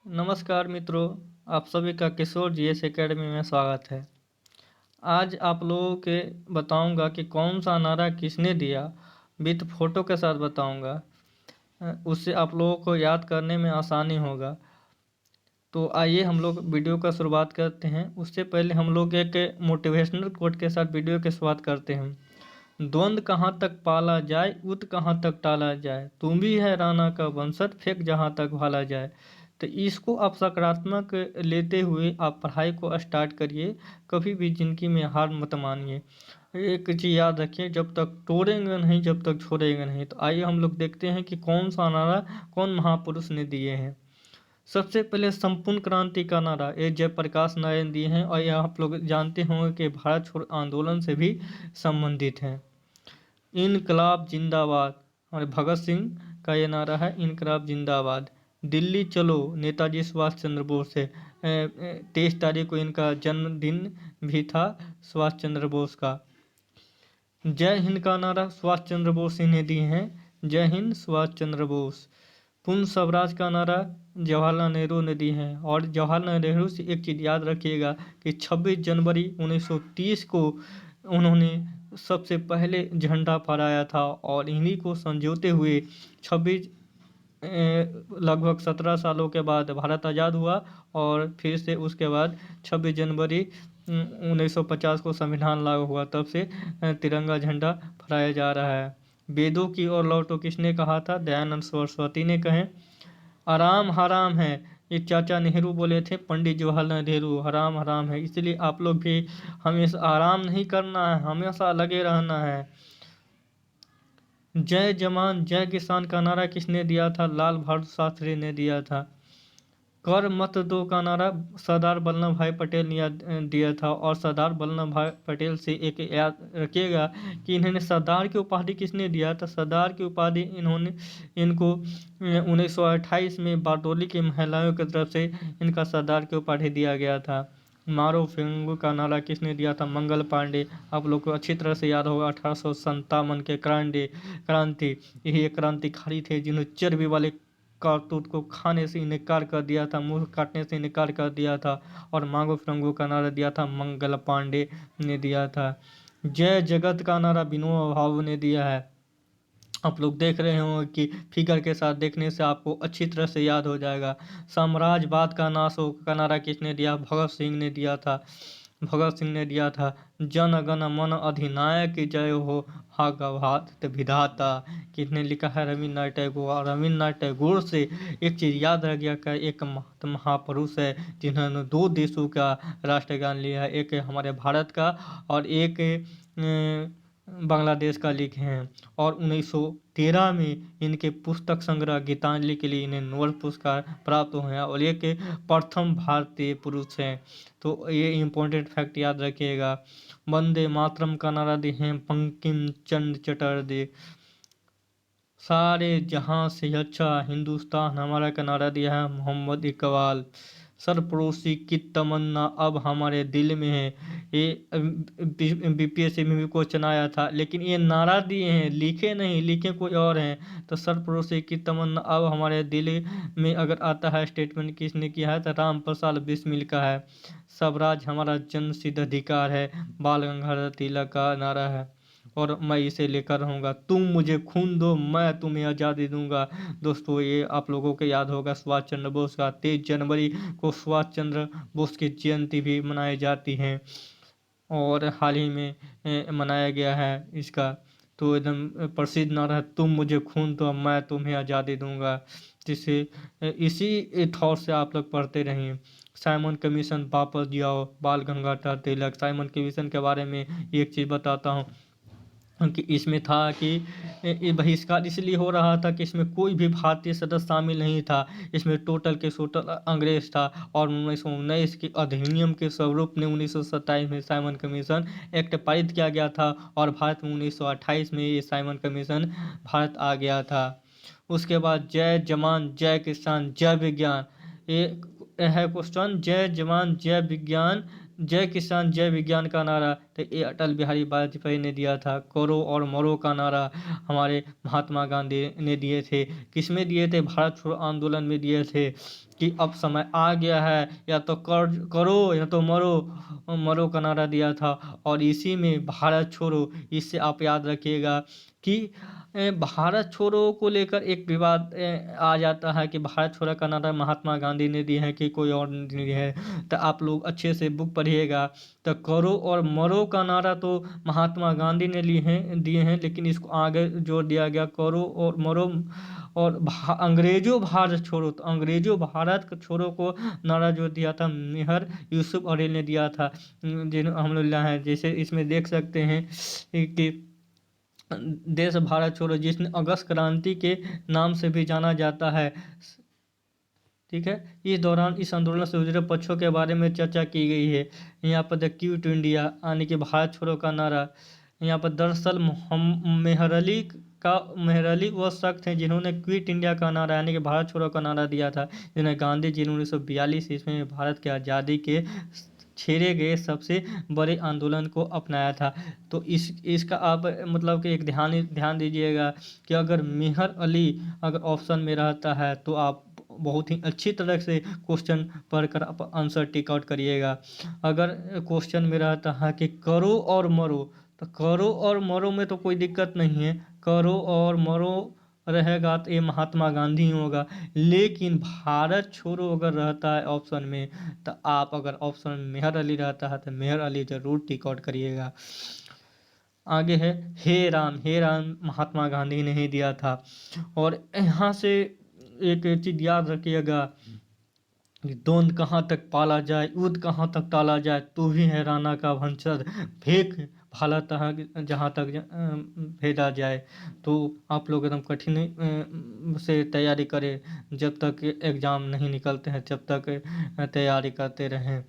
नमस्कार मित्रों, आप सभी का किशोर जीएस एकेडमी में स्वागत है। आज आप लोगों के बताऊंगा कि कौन सा नारा किसने दिया, विथ फोटो के साथ बताऊंगा। उससे आप लोगों को याद करने में आसानी होगा। तो आइए हम लोग वीडियो का शुरुआत करते हैं। उससे पहले हम लोग एक मोटिवेशनल कोट के साथ वीडियो की शुरुआत करते हैं। द्वंद्व कहाँ तक पाला जाए, युद्ध कहाँ तक टाला जाए, तुम भी है राणा का वंशज, फेंक जहाँ तक भाला जाए। तो इसको आप सकारात्मक लेते हुए आप पढ़ाई को स्टार्ट करिए। कभी भी जिंदगी में हार मत मानिए। एक चीज़ याद रखिए, जब तक तोड़ेंगे नहीं, जब तक छोड़ेंगे नहीं। तो आइए हम लोग देखते हैं कि कौन सा नारा कौन महापुरुष ने दिए हैं। सबसे पहले संपूर्ण क्रांति का नारा ये जयप्रकाश नारायण दिए हैं, और यह आप लोग जानते होंगे कि भारत छोड़ो आंदोलन से भी संबंधित हैं। इनकलाब जिंदाबाद, और भगत सिंह का ये नारा है, इनकलाब जिंदाबाद। दिल्ली चलो, नेताजी सुभाष चंद्र बोस है। 23 तारीख को इनका जन्मदिन भी था, सुभाष चंद्र बोस का। जय हिंद का नारा सुभाष चंद्र बोस इन्हें दिए हैं, जय हिंद सुभाष चंद्र बोस। पूर्ण स्वराज का नारा जवाहरलाल नेहरू ने दी है। और जवाहरलाल नेहरू से एक चीज़ याद रखिएगा कि 26 जनवरी 1930 को उन्होंने सबसे पहले झंडा फहराया था, और इन्हीं को संजोते हुए 26 लगभग 17 सालों के बाद भारत आज़ाद हुआ। और फिर से उसके बाद 26 जनवरी 1950 को संविधान लागू हुआ, तब से तिरंगा झंडा फहराया जा रहा है। वेदों की ओर लौटो किसने कहा था? दयानंद सरस्वती ने कहे। आराम हराम है, ये चाचा नेहरू बोले थे, पंडित जवाहरलाल नेहरू। हराम हराम है, इसलिए आप लोग भी हमेशा आराम नहीं करना है, हमेशा लगे रहना है। जय जवान जय किसान का नारा किसने दिया था? लाल बहादुर शास्त्री ने दिया था। कर मत दो का नारा सरदार वल्लभ भाई पटेल ने दिया था। और सरदार वल्लभ भाई पटेल से एक याद रखिएगा कि इन्होंने सरदार की उपाधि किसने दिया था? सरदार की उपाधि इनको 1928 में बारडोली की महिलाओं की तरफ से इनका सरदार की उपाधि दिया गया था। मारो फिंगू का नारा किसने दिया था? मंगल पांडे। आप लोग को अच्छी तरह से याद होगा 1857 के क्रांति। यही एक क्रांतिकारी थे जिन्होंने चर्बी वाले कारतूत को खाने से इनकार कर दिया था, मुंह काटने से इनकार कर दिया था। और मांगो फिरंगो का नारा दिया था मंगल पांडे ने दिया था। जय जगत का नारा विनोबा भावे ने दिया है। आप लोग देख रहे होंगे कि फिगर के साथ देखने से आपको अच्छी तरह से याद हो जाएगा। साम्राज्यवाद का नाश हो का नारा किसने दिया? भगत सिंह ने दिया था। भगत सिंह ने दिया था। जन गण मन अधिनायक जय हो, भागवत विधाता किसने लिखा है? रविन्द्रनाथ टैगोर। और रविन्द्रनाथ टैगोर से एक चीज़ याद रह गया कि एक महापुरुष है जिन्होंने 2 देशों का राष्ट्रगान लिया है, एक हमारे भारत का और एक बांग्लादेश का लिखे हैं। और 1913 में इनके पुस्तक संग्रह गीतांजलि के लिए इन्हें नोबेल पुरस्कार प्राप्त हुए हैं, और एक प्रथम भारतीय पुरुष हैं। तो ये इम्पोर्टेंट फैक्ट याद रखिएगा। वंदे मातरम का नारा दिए हैं बंकिम चंद्र चटर्जी। सारे जहां से अच्छा हिंदुस्तान हमारा का नारा दिया है मोहम्मद इकबाल। सरफरोशी की तमन्ना अब हमारे दिल में है, ये बीपीएससी में भी क्वेश्चन आया था, लेकिन ये नारा दिए हैं, लिखे नहीं, लिखे कोई और हैं। तो सरफरोशी की तमन्ना अब हमारे दिल में अगर आता है स्टेटमेंट किसने किया है? तो राम प्रसाद बिस्मिल का है। स्वराज हमारा जन सिद्ध अधिकार है, बाल गंगाधर तिलक का नारा है। और मैं इसे लेकर रहूँगा, तुम मुझे खून दो मैं तुम्हें आज़ादी दूंगा। दोस्तों ये आप लोगों को याद होगा सुभाष चंद्र बोस का 23 जनवरी को सुभाष चंद्र बोस की जयंती भी मनाई जाती है, और हाल ही में मनाया गया है इसका। तो एकदम प्रसिद्ध नारा है, तुम मुझे खून दो मैं तुम्हें आज़ादी दूंगा। जिसे इसी थॉट से आप लोग पढ़ते रहें। साइमन कमीशन वापस जाओ, बाल गंगाधर तिलक। साइमन कमीशन के बारे में एक चीज़ बताता हूँ कि इसमें था कि ये बहिष्कार इसलिए हो रहा था कि इसमें कोई भी भारतीय सदस्य शामिल नहीं था। इसमें टोटल के टोटल अंग्रेज था। और 1919 के अधिनियम के स्वरूप में 1927 में साइमन कमीशन एक्ट पारित किया गया था, और भारत में 1928 में ये साइमन कमीशन भारत आ गया था। उसके बाद जय जवान जय किसान जय विज्ञान, ये है क्वेश्चन। जय जवान जय विज्ञान जय किसान जय विज्ञान का नारा तो ये अटल बिहारी वाजपेयी ने दिया था। करो और मरो का नारा हमारे महात्मा गांधी ने दिए थे। किसमें दिए थे? भारत छोड़ो आंदोलन में दिए थे कि अब समय आ गया है, या तो करो या तो मरो, मरो का नारा दिया था। और इसी में भारत छोड़ो, इससे आप याद रखिएगा कि भारत छोड़ो को लेकर एक विवाद आ जाता है कि भारत छोड़ो का नारा महात्मा गांधी ने दिए हैं कि कोई और ने दिए है। तो आप लोग अच्छे से बुक पढ़िएगा। तो करो और मरो का नारा तो महात्मा गांधी ने दिए हैं, लेकिन इसको आगे जोड़ दिया गया करो और मरो। और अंग्रेजों भारत छोड़ो, तो अंग्रेजों भारत को छोड़ो को नारा जो दिया था मेहर यूसुफ अली ने दिया था। जिन हम लोग हैं, जैसे इसमें देख सकते हैं कि देश भारत छोड़ो, जिसने अगस्त क्रांति के नाम से भी जाना जाता है। ठीक है, इस दौरान इस आंदोलन से जुड़े पक्षों के बारे में चर्चा की गई है। यहाँ पर द क्यू टू इंडिया यानी कि भारत छोड़ो का नारा। यहाँ पर दरअसल मेहर अली वो शख्स हैं जिन्होंने क्विट इंडिया का नारा यानी कि भारत छोड़ो का नारा दिया था, जिन्हें गांधी जी ने 1942 ईस्वी में भारत के आज़ादी के छेड़े गए सबसे बड़े आंदोलन को अपनाया था। तो इसका आप मतलब कि एक ध्यान दीजिएगा कि अगर मेहर अली अगर ऑप्शन में रहता है तो आप बहुत ही अच्छी तरह से क्वेश्चन पढ़कर आप आंसर टिक आउट करिएगा। अगर क्वेश्चन में रहता है कि करो और मरो, तो करो और मरो में तो कोई दिक्कत नहीं है, करो और मरो रहेगा तो ये महात्मा गांधी होगा। लेकिन भारत छोड़ो अगर रहता है ऑप्शन में, तो आप अगर ऑप्शन में मेहर अली रहता है तो मेहर अली जरूर टिक आउट करिएगा। आगे है हे राम महात्मा गांधी ने ही दिया था। और यहाँ से एक चीज याद रखिएगा, द्वंद कहाँ तक पाला जाए, युद्ध कहाँ तक टाला जाए, तू ही है राणा का वंशज, फेंक भाला तहाँ जहाँ तक भेजा जाए। तो आप लोग एकदम कठिन से तैयारी करें, जब तक एग्ज़ाम नहीं निकलते हैं जब तक तैयारी करते रहें।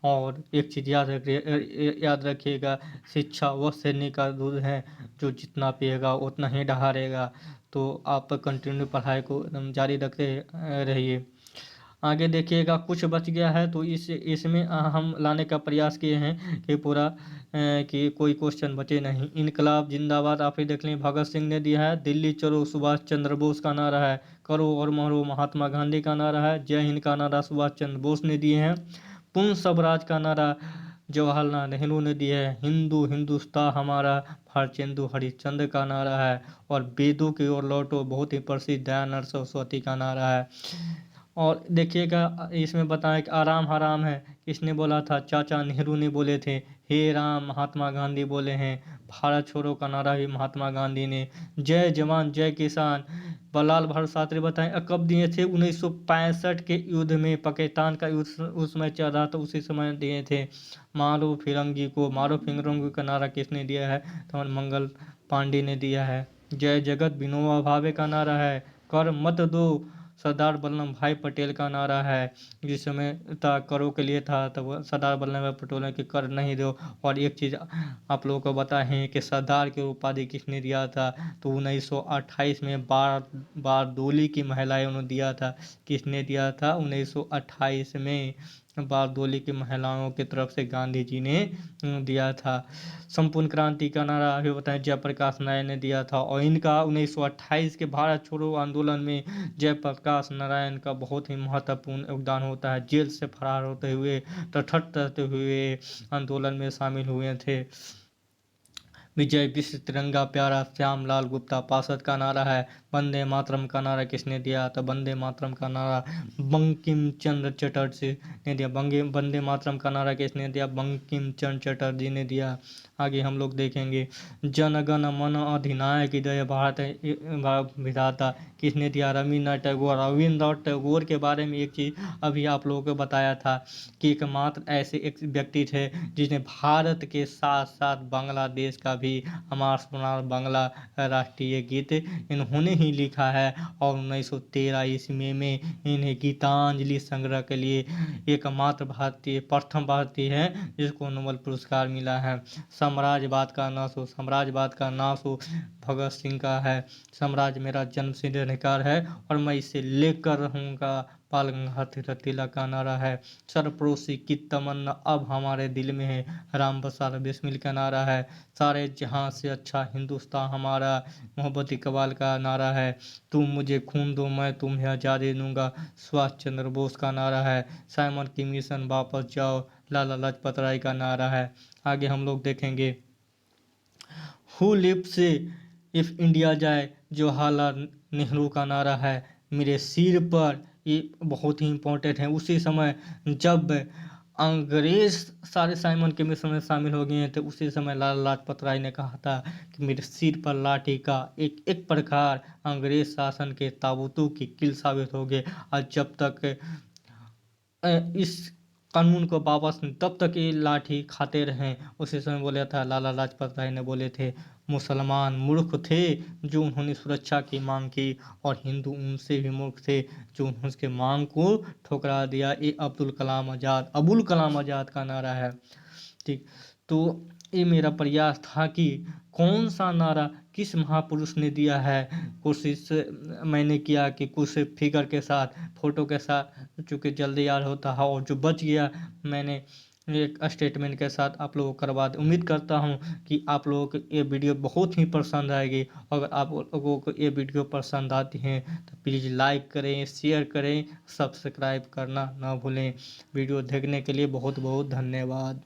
और एक चीज़ याद रखिएगा, शिक्षा वह सैनिक का दूध है जो जितना पिएगा उतना ही डहारेगा। तो आप कंटिन्यू पढ़ाई को एकदम जारी रखते रहिए। आगे देखिएगा, कुछ बच गया है तो इसमें हम लाने का प्रयास किए हैं कि पूरा कि कोई क्वेश्चन बचे नहीं। इनकलाब जिंदाबाद आप ही देख लें, भगत सिंह ने दिया है। दिल्ली चलो सुभाष चंद्र बोस का नारा है। करो और मरो महात्मा गांधी का नारा है। जय हिंद का नारा सुभाष चंद्र बोस ने दिए हैं। पूर्ण स्वराज का नारा जवाहरलाल नेहरू ने दिया है। हिंदू हिंदुस्तान हमारा भारतेंदु हरिश्चंद्र का नारा है। और वेदों की ओर लौटो बहुत ही प्रसिद्ध दयानंद सरस्वती का नारा है। और देखिएगा इसमें बताएं कि आराम हराम है किसने बोला था? चाचा नेहरू ने बोले थे। हे राम महात्मा गांधी बोले हैं। भारत छोड़ो का नारा भी महात्मा गांधी ने। जय जवान जय किसान लाल बहादुर शास्त्री बताएं कब दिए थे? 1965 के युद्ध में, पाकिस्तान का युद्ध उस समय चल रहा था, उसी समय दिए थे। मारो फिरंगी को, मारो फिरंगी का नारा किसने दिया है? तो मंगल पांडे ने दिया है। जय जगत विनोबा भावे का नारा है। कर मत दो सरदार वल्लभ भाई पटेल का नारा है। जिस समय करों के लिए था तब सरदार वल्लभ भाई पटेल ने कि कर नहीं दो। और एक चीज़ आप लोगों को बताएं कि सरदार की उपाधि किसने दिया था? तो 1928 में बारदोली की महिलाएं उन्होंने दिया था। किसने दिया था? 1928 में बारदोली की महिलाओं की तरफ से गांधी जी ने दिया था। संपूर्ण क्रांति का नारा अभी बताएं जयप्रकाश नारायण ने दिया था। और इनका 1928 के भारत छोड़ो आंदोलन में जयप्रकाश नारायण का बहुत ही महत्वपूर्ण योगदान होता है। जेल से फरार होते हुए, तटस्थ हुए आंदोलन में शामिल हुए थे। विजय विश्व तिरंगा प्यारा श्याम लाल गुप्ता पार्षद का नारा है। वंदे मातरम का नारा किसने दिया? तो वंदे मातरम का नारा बंकिम चंद्र चटर्जी ने दिया। वंदे मातरम का नारा किसने दिया? बंकिम चंद्र चटर्जी ने दिया। आगे हम लोग देखेंगे, जन गण मन अधिनायक जय भारत विधाता किसने दिया? रविन्द्रनाथ टैगोर। रविन्द्रनाथ टैगोर के बारे में एक चीज़ अभी आप लोगों को बताया था कि एकमात्र ऐसे एक व्यक्ति थे जिसने भारत के साथ साथ बांग्लादेश का भी हमारा सोनार बांग्ला राष्ट्रीय गीत इन्होंने ही लिखा है। और 1913 ईस्वी में इन्हें गीतांजलि संग्रह के लिए एकमात्र भारतीय, प्रथम भारतीय है जिसको नोबेल पुरस्कार मिला है। साम्राज्यवाद का नाश हो भगत सिंह का है। साम्राज्य मेरा जन्मसिद्ध अधिकार है और मैं इसे लेकर रहूँगा बाल गंगाधर तिलक का नारा है, सरफरोशी की तमन्ना अब हमारे दिल में है, राम बसार बिस्मिल का नारा है, सारे जहां से अच्छा हिंदुस्तान हमारा, मोहब्बत इकबाल का नारा है, तुम मुझे खून दो मैं तुम्हें आज़ादी दूंगा, सुभाष चंद्र बोस का नारा है, साइमन की मिशन वापस जाओ, लाला लाजपत राय का नारा है। आगे हम लोग देखेंगे हु लिव्स इफ इंडिया जाए, जवाहरलाल नेहरू का नारा है, मेरे सिर पर। ये बहुत ही इम्पोर्टेंट है। उसी समय जब अंग्रेज सारे साइमन के मिशन में शामिल हो गए थे, उसी समय लाला लाजपत राय ने कहा था कि मेरे सिर पर लाठी का एक एक प्रकार अंग्रेज शासन के ताबूतों की कील साबित हो गए। और जब तक इस कानून को वापस तब तक ये लाठी खाते रहें। उसी समय बोला था, लाला लाजपत राय ने बोले थे, मुसलमान मूर्ख थे जो उन्होंने सुरक्षा की मांग की, और हिंदू उनसे भी मूर्ख थे जो उन्होंने उसके मांग को ठुकरा दिया। ये अबुल कलाम आजाद का नारा है। ठीक, तो ये मेरा प्रयास था कि कौन सा नारा किस महापुरुष ने दिया है। कोशिश मैंने किया कि कुछ फिगर के साथ, फोटो के साथ, चूँकि जल्दी याद होता है, और जो बच गया मैंने एक स्टेटमेंट के साथ आप लोगों को करवा दूँ। उम्मीद करता हूँ कि आप लोगों को ये वीडियो बहुत ही पसंद आएगी। अगर आप लोगों को ये वीडियो पसंद आती है तो प्लीज़ लाइक करें, शेयर करें, सब्सक्राइब करना ना भूलें। वीडियो देखने के लिए बहुत बहुत धन्यवाद।